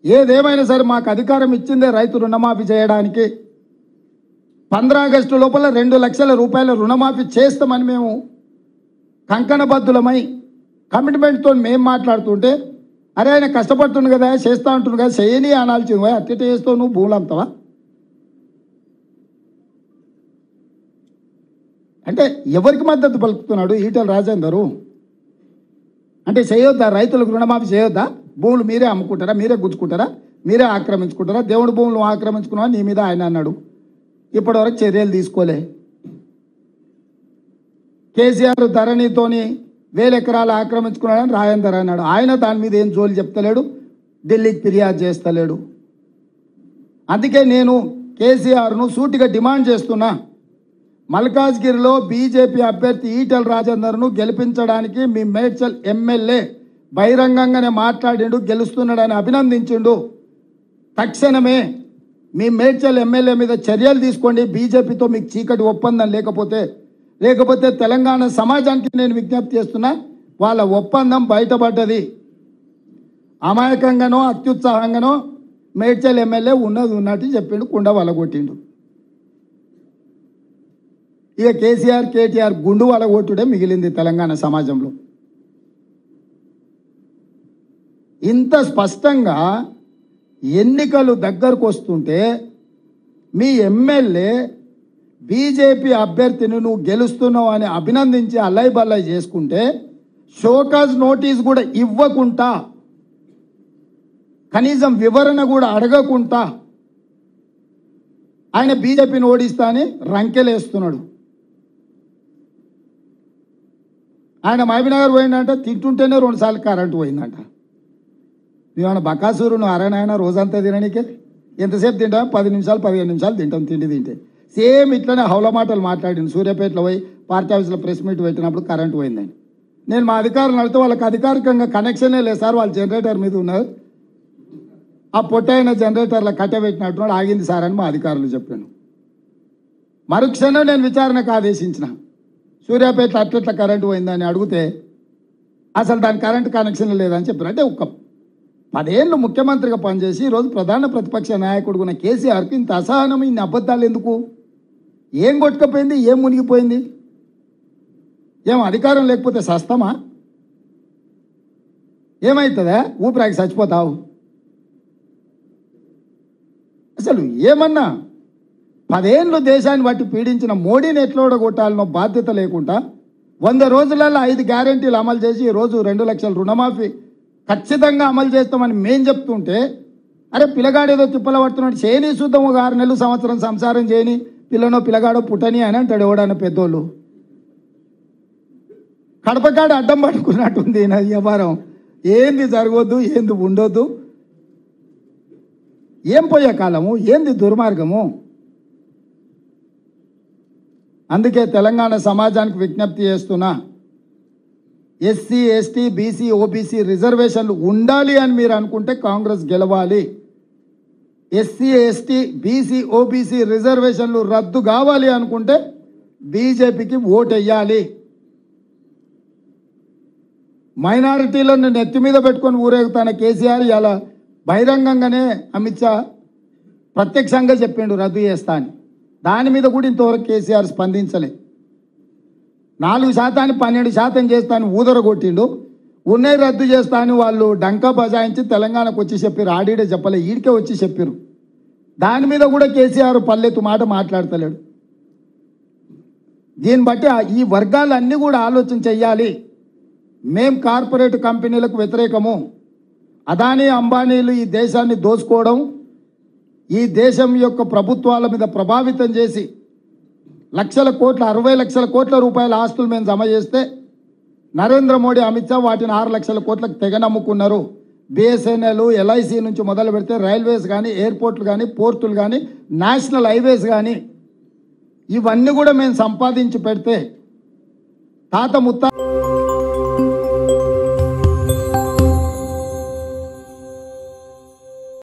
ఏదేమైనా సరే మాకు అధికారం ఇచ్చిందే రైతు రుణమాఫీ చేయడానికి. 15 ఆగస్టు లోపల 2 లక్షల రూపాయల రుణమాఫీ చేస్తామని మేము కంకణబద్ధులమై కమిట్మెంట్తో మేము మాట్లాడుతుంటే, అరే ఆయన కష్టపడుతుంది కదా, చేస్తా ఉంటుంది కదా, చేయని అనాల్సింది. అట్టే చేస్తావు నువ్వు, భూములు అమ్ముతావా? అంటే ఎవరికి మద్దతు పలుకుతున్నాడు ఈటెల రాజేందరు? అంటే చేయొద్దా? రైతులకు రుణమాఫీ చేయొద్దా? భూములు మీరే అమ్ముకుంటారా, మీరే గుచ్చుకుంటారా, మీరే ఆక్రమించుకుంటారా? దేవుడి భూములు ఆక్రమించుకున్నా నీ మీద ఆయన అన్నాడు. ఇప్పటివరకు చర్యలు తీసుకోలే. కేసీఆర్ ధరణితోని 1000 ఎకరాలు ఆక్రమించుకున్నాడని రాజేందర్ అన్నాడు. ఆయన దాని మీద ఏం జోలు చెప్తలేడు, ఢిల్లీకి ఫిర్యాదు చేస్తలేడు. అందుకే నేను కేసీఆర్ను సూటిగా డిమాండ్ చేస్తున్నా, మల్కాజ్గిరిలో బీజేపీ అభ్యర్థి ఈటెల రాజేందర్ను గెలిపించడానికి మీ మేడ్చల్ ఎమ్మెల్యే బహిరంగంగానే మాట్లాడిండు, గెలుస్తున్నాడని అభినందించిండు. తక్షణమే మీ మేడ్చల్ ఎమ్మెల్యే మీద చర్యలు తీసుకోండి. బీజేపీతో మీకు చీకటి ఒప్పందం లేకపోతే తెలంగాణ సమాజానికి నేను విజ్ఞప్తి చేస్తున్నా, వాళ్ళ ఒప్పందం బయటపడ్డది. అమాయకంగానో అత్యుత్సాహంగానో మేడ్చల్ ఎమ్మెల్యే ఉన్నది ఉన్నట్టు చెప్పిండు, కుండ వలగొట్టిండు. ఇక కేసీఆర్ కేటీఆర్ గుండు వలగొట్టుడే మిగిలింది తెలంగాణ సమాజంలో. ఇంత స్పష్టంగా ఎన్నికలు దగ్గరకు వస్తుంటే మీ ఎమ్మెల్యే బీజేపీ అభ్యర్థిని నువ్వు గెలుస్తున్నావు అని అభినందించి అల్లై బల్లై చేసుకుంటే, షోకాజ్ నోటీస్ కూడా ఇవ్వకుండా, కనీసం వివరణ కూడా అడగకుండా ఆయన బీజేపీని ఓడిస్తా అని రంకెలేస్తున్నాడు. ఆయన మహబూబ్నగర్ పోయిందంట, తింటుంటేనే 2 సార్లు కరెంటు పోయిందంట. నువ్వేమన్నా బకాసూరు, నువ్వు అరణాయన రోజంతా తిననీకే? ఎంతసేపు తింటాం? 10 నిమిషాలు 15 నిమిషాలు తింటాం తిండి తింటే. సేమ్ ఇట్లనే హౌల మాటలు మాట్లాడింది. సూర్యాపేటలో పోయి పార్టీ ఆఫీస్లో ప్రెస్ మీట్ పెట్టినప్పుడు కరెంటు పోయిందని. నేను మా అధికారులను అడిగితే వాళ్ళకి అధికారికంగా కనెక్షనే లేదు సార్, వాళ్ళు జనరేటర్ మీద ఉన్నారు, ఆ పొట్టైన జనరేటర్లో కట్టబెట్టినట్టున్నాడు, ఆగింది సార్ అని మా అధికారులు చెప్పాను. మరుక్షణం నేను విచారణకు ఆదేశించిన. సూర్యాపేట అట్లట్ల కరెంటు పోయిందని అడిగితే అసలు దాని కరెంటు కనెక్షన్ లేదని చెప్పారు. అంటే ఒక 10 ఏళ్ళు ముఖ్యమంత్రిగా పనిచేసి ఈరోజు ప్రధాన ప్రతిపక్ష నాయకుడు ఉన్న కేసీఆర్కి ఇంత అసహనం, ఇన్ని అబద్ధాలు ఎందుకు? ఏం కొట్టుకపోయింది, ఏం మునిగిపోయింది? ఏం అధికారం లేకపోతే సస్తమా? ఏమవుతుందా? ఊపిరాకి చచ్చిపోతావు? అసలు ఏమన్నా 10 ఏళ్ళు దేశాన్ని బట్టి పీడించిన మోడీని ఎట్లా ఓడగొట్టాలనో బాధ్యత లేకుండా 100 రోజులలో 5 గ్యారెంటీలు అమలు చేసి ఈరోజు 2 లక్షల రుణమాఫీ ఖచ్చితంగా అమలు చేస్తామని మేం చెప్తుంటే, అరే పిల్లగాడేదో తిప్పల పడుతున్నాడు, చేయని చూద్దాం, ఒక 6 నెలలు సంవత్సరం సంసారం చేయని, పిల్లనో పిల్లగాడో పుట్టని అని అంటాడు ఎవడన్న పెద్దోళ్ళు. కడపకాడ అడ్డం పట్టుకున్నట్టుంది నా వ్యవహారం. ఏంది జరగొద్దు, ఏంది ఉండొద్దు, ఏం పోయే కాలము, ఏంది దుర్మార్గము? అందుకే తెలంగాణ సమాజానికి విజ్ఞప్తి చేస్తున్నా, ఎస్సీ ఎస్టీ బీసీ ఓబీసీ రిజర్వేషన్లు ఉండాలి అని మీరు అనుకుంటే కాంగ్రెస్ గెలవాలి. ఎస్సీ ఎస్టీ బీసీ ఓబీసీ రిజర్వేషన్లు రద్దు కావాలి అనుకుంటే బీజేపీకి ఓటు వేయాలి. మైనారిటీలను నెత్తి మీద పెట్టుకొని ఊరేగుతాన కేసీఆర్ ఇలా బహిరంగంగానే అమిత్ షా ప్రత్యక్షంగా చెప్పిండు రద్దు చేస్తా అని. దాని మీద కూడా ఇంతవరకు కేసీఆర్ స్పందించలే. 4% 12% చేస్తాను ఊదరగొట్టిండు. ఉన్నాయి రద్దు చేస్తా అని వాళ్ళు డంకా బజాయించి తెలంగాణకు వచ్చి చెప్పారు. ఆడిడే చెప్పలే, ఈడికే వచ్చి చెప్పారు. దాని మీద కూడా కేసీఆర్ పల్లెత్తు మాట మాట్లాడతలేడు. దీన్ని బట్టి ఈ వర్గాలన్నీ కూడా ఆలోచన చెయ్యాలి. మేం కార్పొరేట్ కంపెనీలకు వ్యతిరేకము. అదానీ అంబానీలు ఈ దేశాన్ని దోచుకోవడం, ఈ దేశం యొక్క ప్రభుత్వాల మీద ప్రభావితం చేసి 60 లక్షల కోట్ల రూపాయల ఆస్తులు మేము జమ చేస్తే నరేంద్ర మోడీ అమిత్ షా వాటిని 6 లక్షల కోట్లకు తెగ నమ్ముకున్నారు. బిఎస్ఎన్ఎల్ ఎల్ఐసి నుంచి మొదలు పెడితే రైల్వేస్ కానీ, ఎయిర్పోర్ట్లు కానీ, పోర్టులు కానీ, నేషనల్ హైవేస్ కానీ ఇవన్నీ కూడా మేము సంపాదించి పెడితే తాత ముత్త